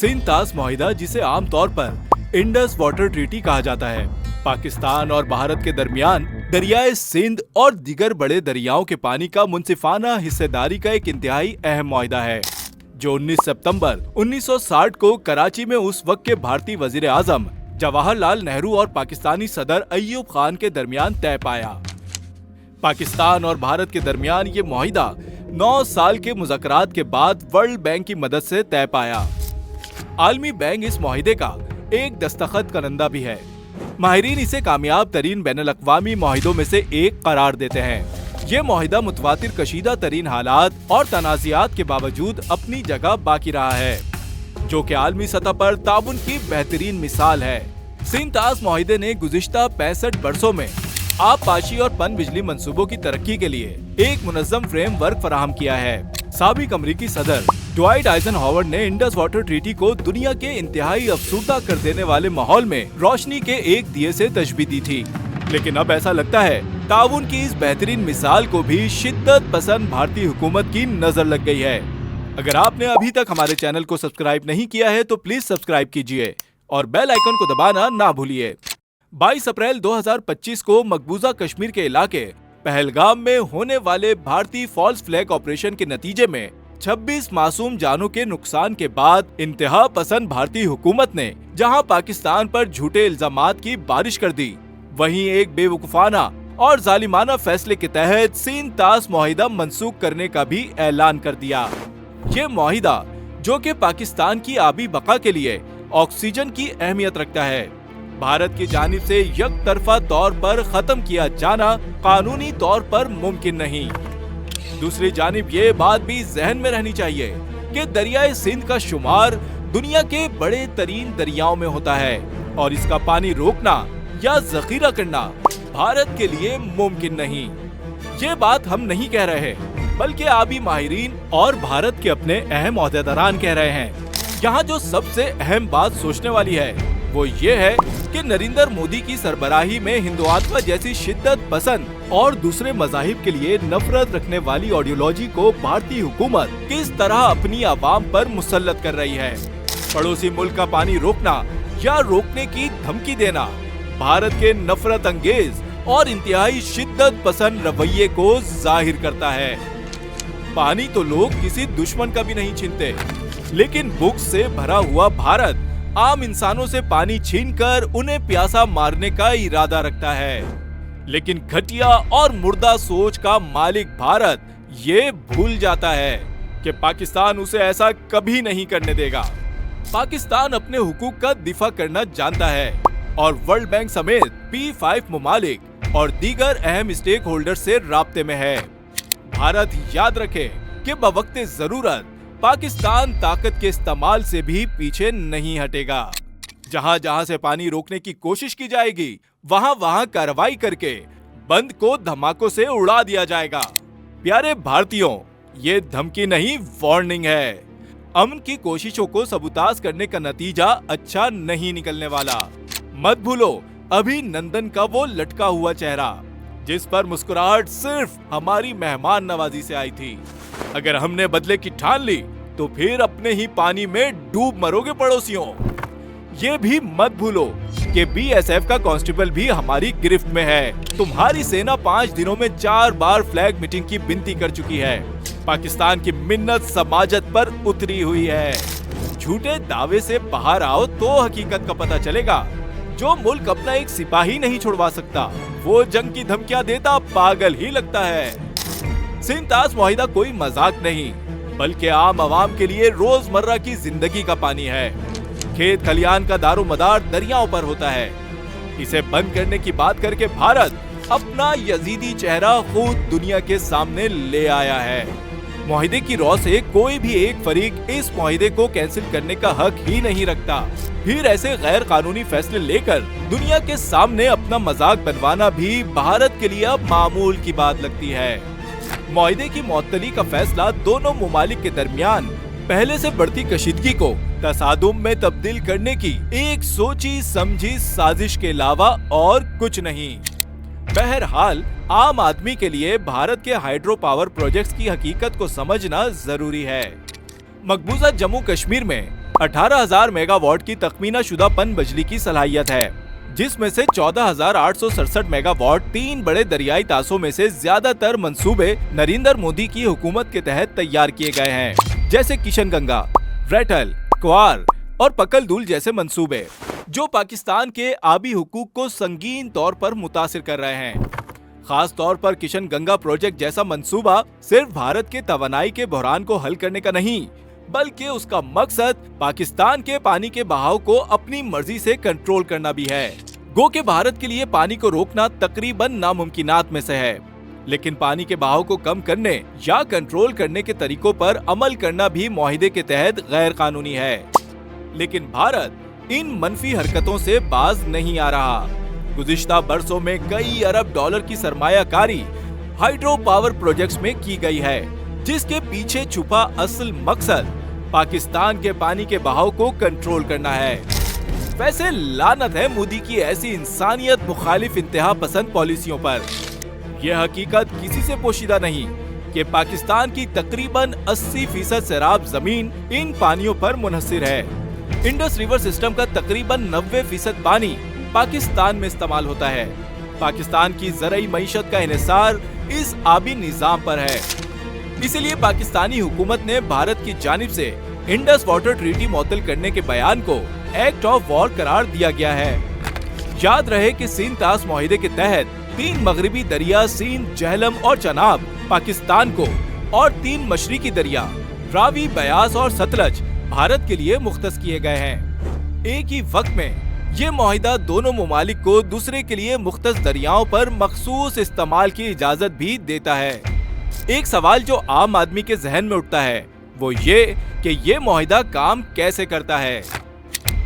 सिंध-तास मुआहिदा, जिसे आमतौर पर इंडस वाटर ट्रीटी कहा जाता है, पाकिस्तान और भारत के दरमियान दरियाए सिंध और दीगर बड़े दरियाओं के पानी का मुनसिफाना हिस्सेदारी का एक इंतहाई अहम मुआहिदा है, जो 19 सितंबर 1960 को कराची में उस वक्त के भारतीय वजीर आजम जवाहरलाल नेहरू और पाकिस्तानी सदर अय्यूब खान के दरमियान तय पाया। पाकिस्तान और भारत के दरमियान ये मुआहिदा 9 साल के मुज़ाकरात के बाद वर्ल्ड बैंक की मदद से तय पाया। आलमी बैंक इस मुआहिदे का एक दस्तखत करंदा भी है। माहिरीन इसे कामयाब तरीन बैनुल-अक़वामी मुआहिदों में से एक करार देते हैं। ये मुआहिदा मुतवातिर कशीदा तरीन हालात और तनाज़ियात के बावजूद अपनी जगह बाकी रहा है, जो कि आलमी सतह पर ताउन की बेहतरीन मिसाल है। सिंध-तास मुआहिदे ने गुज़िश्ता 65 बरसों में आबपाशी और पन बिजली मंसूबों की तरक्की के लिए एक मुनज़्ज़म फ्रेमवर्क फराहम किया है। साबिक अमरीकी सदर ड्वाइट आइज़नहावर ने इंडस वाटर ट्रीटी को दुनिया के इंतहाई अफसुर्दा कर देने वाले माहौल में रोशनी के एक दिए से तशबीह दी थी, लेकिन अब ऐसा लगता है ताउन की इस बेहतरीन मिसाल को भी शिद्दत पसंद भारतीय हुकूमत की नजर लग गई है। अगर आपने अभी तक हमारे चैनल को सब्सक्राइब नहीं किया है तो प्लीज सब्सक्राइब कीजिए और बेल आइकन को दबाना ना भूलिए। 22 अप्रैल 2025 को मकबूजा कश्मीर के इलाके पहलगाम में होने वाले भारतीय फॉल्स फ्लैग ऑपरेशन के नतीजे में 26 मासूम जानों के नुकसान के बाद इंतहा पसंद भारतीय हुकूमत ने जहां पाकिस्तान पर झूठे इल्जामात की बारिश कर दी, वहीं एक बेवकूफाना और जालिमाना फैसले के तहत सिंध-तास मुआहिदा मनसूख करने का भी ऐलान कर दिया। ये मुआहिदा, जो कि पाकिस्तान की आबी बका के लिए ऑक्सीजन की अहमियत रखता है, भारत की जानिब से यकतरफा तौर पर खत्म किया जाना कानूनी तौर पर मुमकिन नहीं। दूसरी जानिब ये बात भी जहन में रहनी चाहिए कि दरियाए सिंध का शुमार दुनिया के बड़े तरीन दरियाओं में होता है और इसका पानी रोकना या जखीरा करना भारत के लिए मुमकिन नहीं। ये बात हम नहीं कह रहे, बल्कि आबी माहिरीन और भारत के अपने अहम ओहदेदारान कह रहे हैं। यहाँ जो सबसे अहम बात सोचने वाली है वो ये है कि नरेंद्र मोदी की सरबराही में हिंदुत्व जैसी शिद्दत पसंद और दूसरे मज़ाहिब के लिए नफरत रखने वाली आइडियोलॉजी को भारतीय हुकूमत किस तरह अपनी आवाम पर मुसल्लत कर रही है। पड़ोसी मुल्क का पानी रोकना या रोकने की धमकी देना भारत के नफरत अंगेज और इंतहाई शिद्दत पसंद रवैये को जाहिर करता है। पानी तो लोग किसी दुश्मन का भी नहीं छीनते, लेकिन भूख से भरा हुआ भारत आम इंसानों से पानी छीनकर उन्हें प्यासा मारने का इरादा रखता है। लेकिन घटिया और मुर्दा सोच का मालिक भारत ये भूल जाता है कि पाकिस्तान उसे ऐसा कभी नहीं करने देगा। पाकिस्तान अपने हुकूक का दिफा करना जानता है और वर्ल्ड बैंक समेत P5 मुमालिक और दीगर अहम स्टेक होल्डर से राब्ते में है। भारत याद रखे कि बवक्ते जरूरत पाकिस्तान ताकत के इस्तेमाल से भी पीछे नहीं हटेगा। जहां जहां से पानी रोकने की कोशिश की जाएगी, वहां वहां कार्रवाई करके बंद को धमाकों से उड़ा दिया जाएगा। प्यारे भारतीयों, ये धमकी नहीं, वार्निंग है। अमन की कोशिशों को सबूताज करने का नतीजा अच्छा नहीं निकलने वाला। मत भूलो अभिनंदन का वो लटका हुआ चेहरा, जिस पर मुस्कुराहट सिर्फ हमारी मेहमान नवाजी से आई थी। अगर हमने बदले की ठान ली तो फिर अपने ही पानी में डूब मरोगे पड़ोसियों। ये भी मत भूलो कि BSF का कांस्टेबल भी हमारी गिरफ्त में है। तुम्हारी सेना 5 दिनों में 4 बार फ्लैग मीटिंग की विनती कर चुकी है। पाकिस्तान की मिन्नत समाजत पर उतरी हुई है। झूठे दावे से बाहर आओ तो हकीकत का पता चलेगा। जो मुल्क अपना एक सिपाही नहीं छुड़वा सकता, वो जंग की धमकियां देता पागल ही लगता है। सिंध-तास मुआहिदा कोई मजाक नहीं, बल्कि आम आवाम के लिए रोजमर्रा की जिंदगी का पानी है। खेत खलियान का दारोमदार दरियाओं पर होता है। इसे बंद करने की बात करके भारत अपना यजीदी चेहरा खुद दुनिया के सामने ले आया है। मुआहिदे की रौ से कोई भी एक फरीक इस मुआहिदे को कैंसिल करने का हक ही नहीं रखता। फिर ऐसे गैर कानूनी फैसले लेकर दुनिया के सामने अपना मजाक बनवाना भी भारत के लिए अब मामूल की बात लगती है। मुआहिदे की मुअत्तली का फैसला दोनों मुमालिक के दरमियान पहले से बढ़ती कशीदगी को तसादुम में तब्दील करने की एक सोची समझी साजिश के अलावा और कुछ नहीं। बहरहाल आम आदमी के लिए भारत के हाइड्रो पावर प्रोजेक्ट्स की हकीकत को समझना जरूरी है। मकबूजा जम्मू कश्मीर में 18,000 मेगावाट की तखमीना शुदा पन बिजली की सलाहियत है, जिसमें से 14,867 मेगावाट 3 बड़े दरियाई तासों में से ज्यादातर मंसूबे नरेंद्र मोदी की हुकूमत के तहत तैयार किए गए हैं, जैसे किशन गंगा, रैटल, क्वार और पकलदुल जैसे मंसूबे, जो पाकिस्तान के आबी हुकूक को संगीन तौर पर मुतासिर कर रहे हैं। खास तौर पर किशन गंगा प्रोजेक्ट जैसा मंसूबा सिर्फ भारत के तवानाई के बहरान को हल करने का नहीं, बल्कि उसका मकसद पाकिस्तान के पानी के बहाव को अपनी मर्जी से कंट्रोल करना भी है। गो के भारत के लिए पानी को रोकना तकरीबन नामुमकिनात में से है, लेकिन पानी के बहाव को कम करने या कंट्रोल करने के तरीकों पर अमल करना भी मुआहिदे के तहत गैर कानूनी है। लेकिन भारत इन मनफी हरकतों से बाज नहीं आ रहा। गुज़िश्ता बरसों में कई अरब डॉलर की सरमायाकारी हाइड्रो पावर प्रोजेक्ट्स में की गई है, जिसके पीछे छुपा असल मकसद पाकिस्तान के पानी के बहाव को कंट्रोल करना है। वैसे लानत है मोदी की ऐसी इंसानियत मुखालिफ इंतहा पसंद पॉलिसियों पर। यह हकीकत किसी से पोशीदा नहीं कि पाकिस्तान की तकरीबन 80% सैराब जमीन इन पानियों पर मुनहसिर है। इंडस रिवर सिस्टम का तकरीबन 90% पानी पाकिस्तान में इस्तेमाल होता है। पाकिस्तान की ज़रई मईशत का इन्हिसार इस आबी निजाम पर है। इसीलिए पाकिस्तानी हुकूमत ने भारत की जानिब से इंडस वाटर ट्रीटी मुअत्तल करने के बयान को एक्ट ऑफ वॉर करार दिया गया है। याद रहे कि सिंध तास मुआहिदे के तहत 3 मगरबी दरिया सिंध, झेलम और चनाब पाकिस्तान को और 3 मशरिकी दरिया रावी, बयास और सतलज भारत के लिए मुख्तस किए गए हैं। एक ही वक्त में ये मुआहिदा दोनों ममालिक को दूसरे के लिए मुख्तस दरियाओं पर मखसूस इस्तेमाल की इजाजत भी देता है। एक सवाल जो आम आदमी के जहन में उठता है वो ये कि ये मुआहिदा काम कैसे करता है।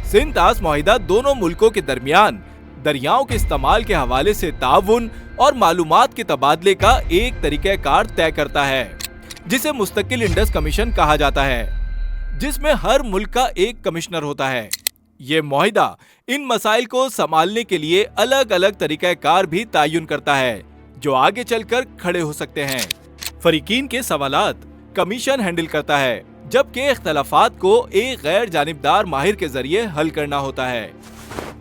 सिंध तास मुआहिदा दोनों मुल्कों के दरमियान दरियाओं के इस्तेमाल के हवाले से ताउन और मालूमात के तबादले का एक तरीक़ाकार तय करता है, जिसे मुस्तकिल इंडस कमीशन कहा जाता है, जिसमें हर मुल्क का एक कमिश्नर होता है। ये मुआहिदा इन मसाइल को संभालने के लिए अलग अलग तरीक़ाकार भी तयन करता है, जो आगे चलकर खड़े हो सकते हैं। फरीकीन के सवालात कमीशन हैंडल करता है, जबकि इख्तलाफात को एक गैर जानिबदार माहिर के जरिए हल करना होता है।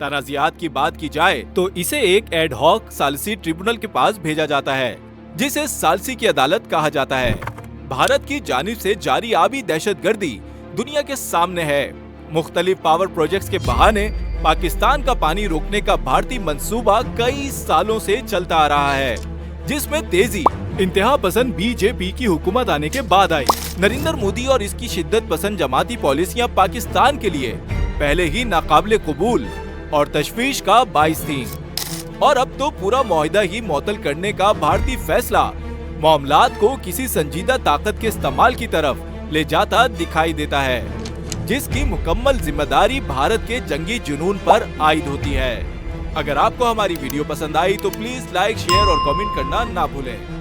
तनाज़ियात की बात की जाए तो इसे एक एड हॉक सालिसी ट्रिब्यूनल के पास भेजा जाता है, जिसे सालिसी की अदालत कहा जाता है। भारत की जानिब से जारी आबी दहशतगर्दी दुनिया के सामने है। मुख्तलिफ पावर प्रोजेक्ट्स के बहाने पाकिस्तान का पानी रोकने का भारतीय मंसूबा कई सालों से चलता आ रहा है, जिसमें तेजी इंतहा पसंद बीजेपी की हुकूमत आने के बाद आई। नरेंद्र मोदी और इसकी शिद्दत पसंद जमाती पॉलिसियां पाकिस्तान के लिए पहले ही नाकाबिले कबूल और तशवीश का बाइस थी, और अब तो पूरा मुआहिदा ही मुअत्तल करने का भारतीय फैसला मामलात को किसी संजीदा ताकत के इस्तेमाल की तरफ ले जाता दिखाई देता है, जिसकी मुकम्मल जिम्मेदारी भारत के जंगी जुनून पर आयद होती है। अगर आपको हमारी वीडियो पसंद आई तो प्लीज लाइक, शेयर और कमेंट करना ना भूलें।